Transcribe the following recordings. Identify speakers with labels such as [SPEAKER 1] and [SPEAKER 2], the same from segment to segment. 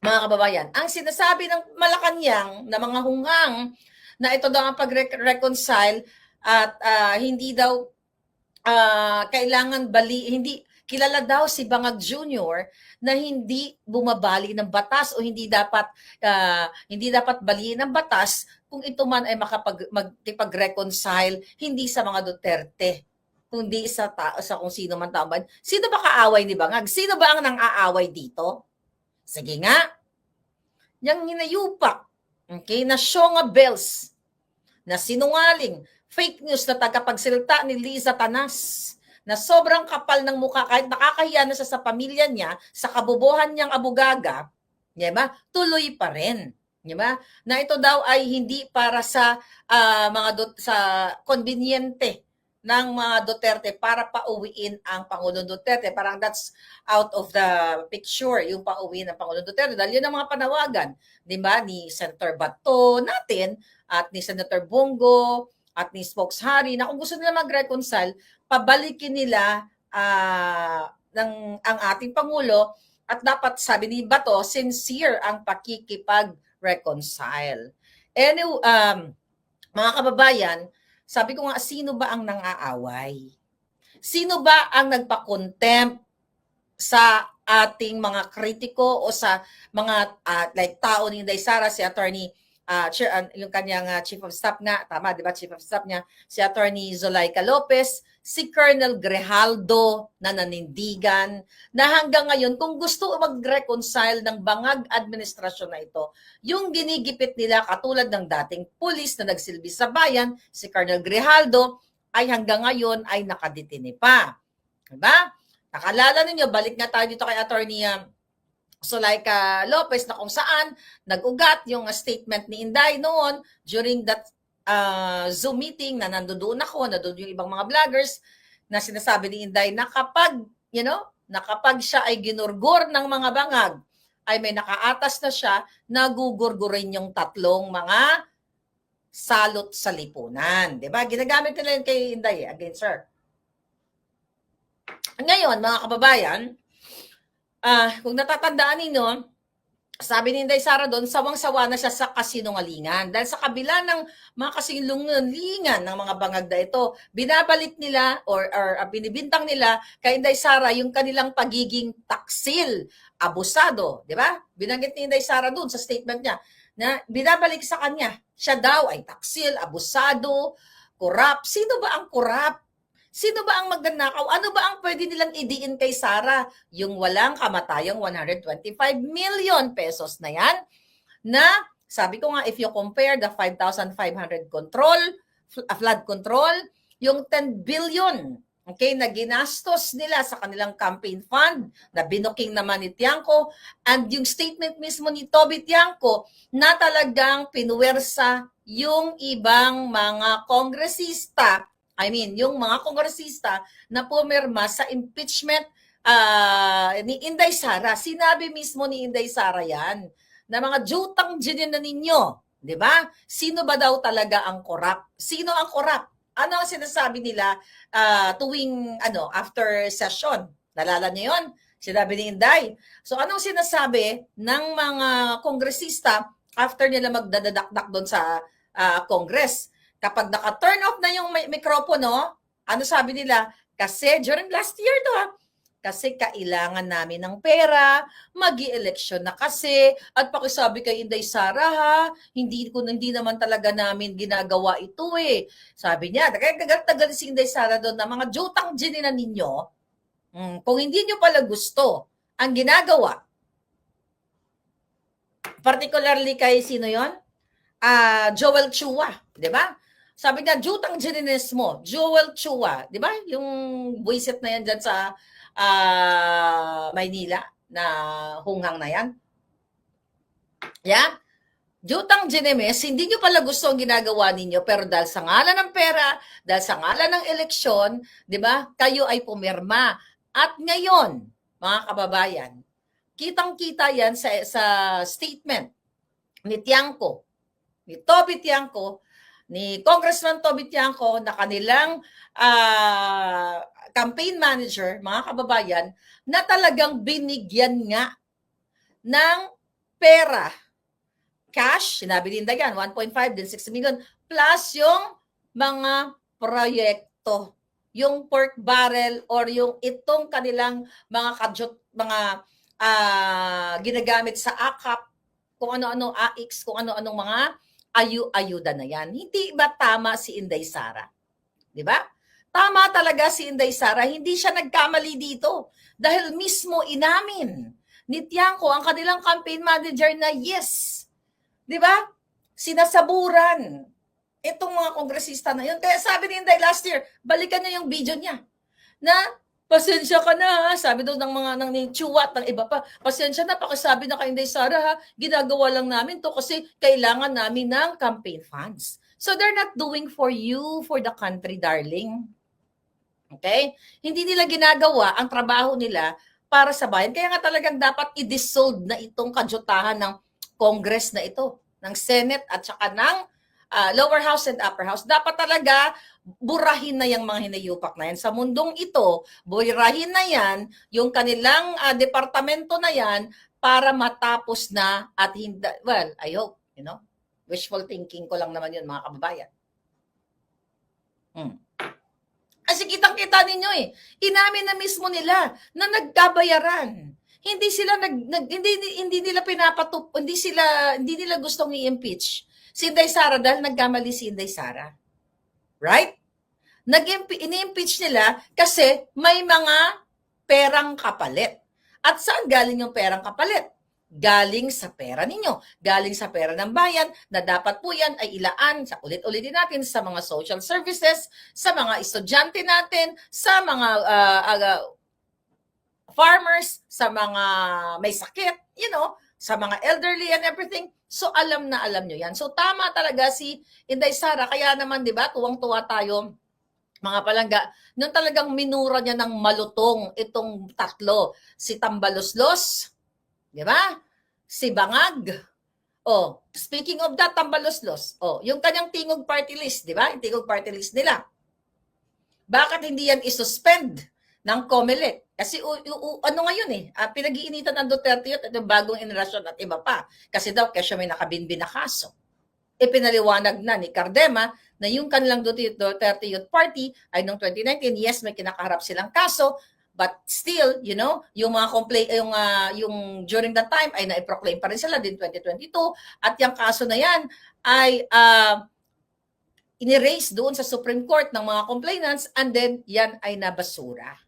[SPEAKER 1] mga kababayan, ang sinasabi ng Malacanang na mga hunghang na ito daw ang pag-reconcile at hindi daw kailangan hindi kilala daw si Bangag Jr. na hindi bumabali ng batas o hindi dapat baliin ng batas kung ito man ay makipag-reconcile hindi sa mga Duterte kundi sa kung sino man tao ba. Sino ba kaaway ni Bangag? Sino ba ang nang-aaway dito? Sige nga, yang hinayupak, okay, na Shonga Bells, na sinungaling, fake news na tagapagsalita ni Liza Tanas, na sobrang kapal ng mukha kahit nakakahiya na sa pamilya niya, sa kabobohan niyang abugaga, di ba? Tuloy pa rin. Di ba? Na ito daw ay hindi para sa sa konbinyente ng mga Duterte para pauwiin ang Pangulong Duterte. Parang that's out of the picture, yung pauwiin ng Pangulong Duterte. Dahil yun ang mga panawagan, di ba, ni Senator Bato natin at ni Senator Bongo at ni Spokes Harry na kung gusto nila mag-reconcile, pabalikin nila ang ating Pangulo at dapat, sabi ni Bato, sincere ang pakikipag-reconcile. Anyway, mga kababayan, sabi ko nga, sino ba ang nang-aaway? Sino ba ang nagpa-contempt sa ating mga kritiko o sa mga like tao ni Inday Sara, si Attorney yung kanyang Chief of Staff nga, tama, di ba, Chief of Staff niya, si Attorney Zulaika Lopez, si Colonel Grijaldo na nanindigan, na hanggang ngayon, kung gusto mag-reconcile ng Bangag administrasyon na ito, yung ginigipit nila katulad ng dating pulis na nagsilbi sa bayan, si Colonel Grijaldo, ay hanggang ngayon ay nakadetine pa. Diba? Nakalala ninyo, balik nga tayo dito kay Attorney Zulaika Lopez na kung saan nag-ugat yung statement ni Inday noon during that Zoom meeting na nandoon ako, nandoon yung ibang mga vloggers na sinasabi ni Inday na kapag, na kapag siya ay ginurgur ng mga bangag, ay may nakaatas na siya, nagugurgurin yung tatlong mga salot sa lipunan. Diba? Ginagamit nila yun kay Inday against her. Ngayon, mga kababayan, kung natatandaan ninyo, sabi ni Inday Sara doon, sawang-sawa na siya sa kasinungalingan. Dahil sa kabila ng mga kasinungalingan ng mga bangag na ito, binabalik nila or binibintang nila kay Inday Sara yung kanilang pagiging taksil, abusado. Di ba? Binanggit ni Inday Sara doon sa statement niya na binabalik sa kanya, siya daw ay taksil, abusado, korap. Sino ba ang korap? Sino ba ang magnanakaw? Ano ba ang pwede nilang idiin kay Sara? Yung walang kamatayang 125 million pesos na yan na sabi ko nga, if you compare the 5,500 flood control, yung 10 billion okay, na ginastos nila sa kanilang campaign fund na binuking naman ni Tiangco and yung statement mismo ni Toby Tiangco na talagang pinuwersa yung ibang mga kongresista, yung mga kongresista na pumirma sa impeachment ni Inday Sara. Sinabi mismo ni Inday Sara yan, na mga jutang dinin na ninyo. Di ba? Sino ba daw talaga ang korap? Sino ang korap? Ano ang sinasabi nila tuwing after session? Nalala niyo yun? Sinabi ni Inday. So anong sinasabi ng mga kongresista after nila magdadakdak doon sa Congress? Kapag naka-turn off na yung mikropono, ano sabi nila? Kasi during last year kasi kailangan namin ng pera, mag-i-eleksyon na kasi, at pakisabi kay Inday Sara hindi naman talaga namin ginagawa ito eh. Sabi niya, tagal si Inday Sara doon na mga jutang ginina ninyo, kung hindi nyo pala gusto ang ginagawa, particularly kay sino yon? Joel Chua, di ba? Sabi niya, jutang ginines mo, Joel Chua, di ba? Yung buwisit na yan dyan sa Maynila na hunghang na yan. Yeah? Jutang ginimes, hindi nyo pala gusto ang ginagawa ninyo, pero dahil sa ngalan ng pera, dahil sa ngalan ng eleksyon, di ba? Kayo ay pumirma. At ngayon, mga kababayan, kitang-kita yan sa statement ni Tiangco, ni Toby Tiangco, ni Congressman Toby Tiangco na kanilang campaign manager, mga kababayan, na talagang binigyan nga ng pera, cash, sinabi din yan, 1.5 din 60 million, plus yung mga proyekto, yung pork barrel or yung itong kanilang mga ginagamit sa AKAP, kung ano-ano AX, kung ano-anong mga ayuda na yan. Hindi ba tama si Inday Sara? Di ba? Tama talaga si Inday Sara, hindi siya nagkamali dito dahil mismo inamin ni Tiangco ang kanilang campaign manager na yes, di ba? Sinasaburan itong mga kongresista na yun. Kaya sabi ni Inday last year, balikan niyo yung video niya na pasensya ka na ha. Sabi daw ng mga ng Chuwat, ng iba pa, pasensya na, pakisabi na kay Inday Sara ha, ginagawa lang namin to kasi kailangan namin ng campaign funds. So they're not doing for you, for the country, darling. Okay? Hindi nila ginagawa ang trabaho nila para sa bayan. Kaya nga talagang dapat i-dissolve na itong kadyutahan ng Congress na ito, ng Senate at saka ng lower house and upper house. Dapat talaga burahin na yung mga hinayupak na yan. Sa mundong ito, burahin na yan yung kanilang departamento na yan para matapos na at hindi, well, I hope, wishful thinking ko lang naman yun, mga kababayan. Kasi kitang-kita ninyo inamin na mismo nila na nagkabayaran. Hindi sila hindi nila hindi nila gustong i-impeach si Inday Sara dahil nagkamali si Inday Sara. Right? Ini-impeach nila kasi may mga perang kapalit. At saan galing yung perang kapalit? Galing sa pera ninyo, galing sa pera ng bayan na dapat po yan ay ilaan sa ulit-ulitin natin sa mga social services, sa mga estudyante natin, sa mga farmers, sa mga may sakit, sa mga elderly and everything. So alam na alam nyo yan. So tama talaga si Inday Sara. Kaya naman, di ba, tuwang-tuwa tayo, mga palangga, nung talagang minura niya ng malutong itong tatlo. Si Tambaloslos, di ba? Si Bangag. Speaking of that, Tambaloslos. Yung kanyang Tingog Party List, di ba? Yung Tingog Party List nila. Bakit hindi yan isuspend ng COMELEC? Kasi ano ngayon pinag-iinitan ng Duterte at yung bagong generasyon at iba pa. Kasi daw, kasi may nakabinbin na kaso. Pinaliwanag na ni Cardema na yung kanilang Duterte Youth Party ay noong 2019, yes, may kinakaharap silang kaso, but still, yung mga yung during that time ay na-proclaim pa rin sila din 2022 at yung kaso na yan ay iniraise doon sa Supreme Court ng mga complainants and then yan ay nabasura.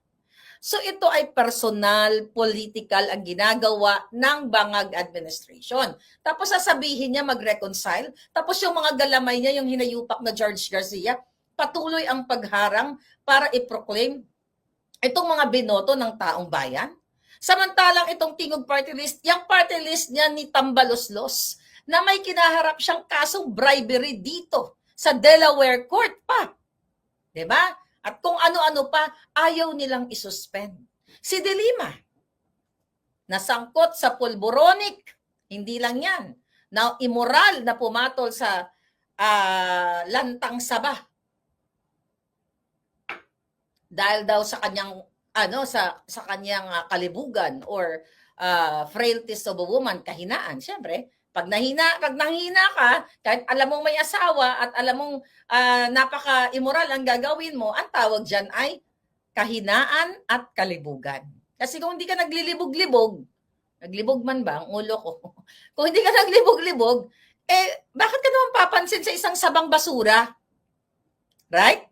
[SPEAKER 1] So ito ay personal, political ang ginagawa ng Bangag administration. Tapos sasabihin niya mag-reconcile. Tapos yung mga galamay niya, yung hinayupak na George Garcia, patuloy ang pagharang para i-proclaim itong mga binoto ng taong bayan. Samantalang itong Tingog Party List, yung party list niya ni Tambaloslos, na may kinaharap siyang kasong bribery dito sa Delaware Court pa. Diba? At kung ano-ano pa, ayaw nilang isuspend. Si De Lima, nasangkot sa pulboronic, hindi lang yan, na immoral na pumatol sa Lantang Saba. Dahil daw sa kanyang sa kanyang kalibugan or frailties of a woman, kahinaan. Siyempre, pag nahina ka, kahit alam mong may asawa at alam mong napaka-immoral ang gagawin mo, ang tawag dyan ay kahinaan at kalibugan. Kasi kung hindi ka naglilibog-libog, naglibog man ba ang ulo ko? Kung hindi ka naglibog-libog, bakit ka naman papansin sa isang sabang basura? Right?